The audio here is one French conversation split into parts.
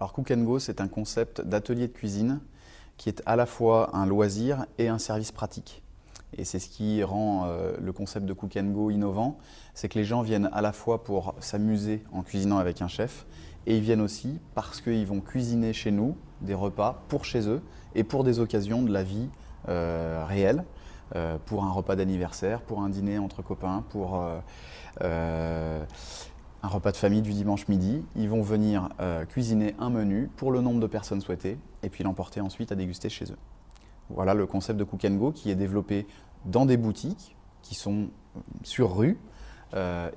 Alors Cook & Go, c'est un concept d'atelier de cuisine qui est à la fois un loisir et un service pratique. Et c'est ce qui rend le concept de Cook & Go innovant, c'est que les gens viennent à la fois pour s'amuser en cuisinant avec un chef, et ils viennent aussi parce qu'ils vont cuisiner chez nous des repas pour chez eux et pour des occasions de la vie réelle, pour un repas d'anniversaire, pour un dîner entre copains, pour un repas de famille du dimanche midi. Ils vont venir cuisiner un menu pour le nombre de personnes souhaitées et puis l'emporter ensuite à déguster chez eux. Voilà le concept de Cook & Go qui est développé dans des boutiques qui sont sur rue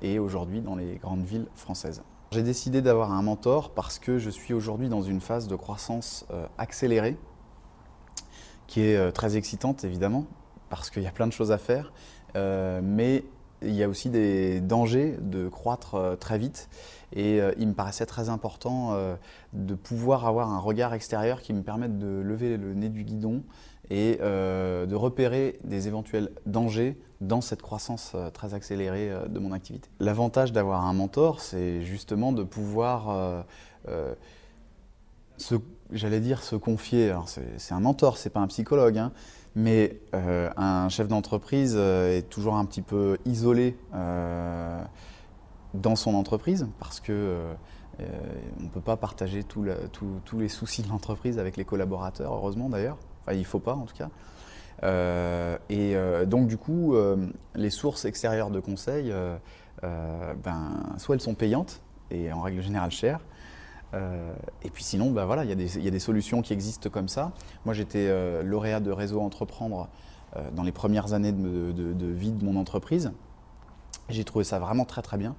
et aujourd'hui dans les grandes villes françaises. J'ai décidé d'avoir un mentor parce que je suis aujourd'hui dans une phase de croissance accélérée qui est très excitante évidemment parce qu'il y a plein de choses à faire, mais il y a aussi des dangers de croître très vite et il me paraissait très important de pouvoir avoir un regard extérieur qui me permette de lever le nez du guidon et de repérer des éventuels dangers dans cette croissance très accélérée de mon activité. L'avantage d'avoir un mentor, c'est justement de pouvoir se confier. Alors c'est un mentor, c'est pas un psychologue, hein, mais un chef d'entreprise est toujours un petit peu isolé dans son entreprise parce que on ne peut pas partager tous les soucis de l'entreprise avec les collaborateurs, heureusement d'ailleurs. Enfin, il ne faut pas en tout cas. Donc du coup, les sources extérieures de conseils, soit elles sont payantes et en règle générale chères, et puis sinon, voilà, il y a des solutions qui existent comme ça. Moi, j'étais lauréat de Réseau Entreprendre dans les premières années de vie de mon entreprise. J'ai trouvé ça vraiment très très bien.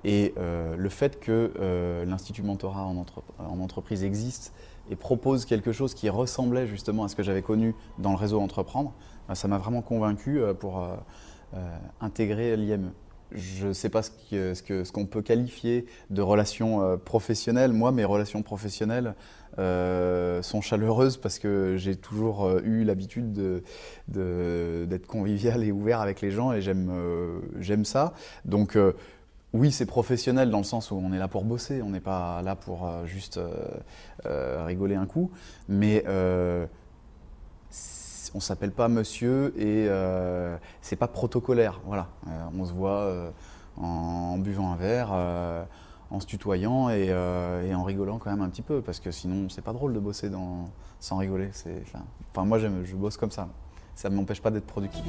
Et le fait que l'Institut Mentorat en entreprise existe et propose quelque chose qui ressemblait justement à ce que j'avais connu dans le Réseau Entreprendre, ça m'a vraiment convaincu pour intégrer l'IME. Je ne sais pas ce qu'on peut qualifier de relations professionnelles. Moi, mes relations professionnelles sont chaleureuses parce que j'ai toujours eu l'habitude d'être convivial et ouvert avec les gens et j'aime ça. Donc, oui, c'est professionnel dans le sens où on est là pour bosser, on n'est pas là pour juste rigoler un coup, mais on ne s'appelle pas monsieur et c'est pas protocolaire. Voilà. On se voit en buvant un verre, en se tutoyant et en rigolant quand même un petit peu, parce que sinon c'est pas drôle de bosser sans rigoler. Moi je bosse comme ça ne m'empêche pas d'être productif.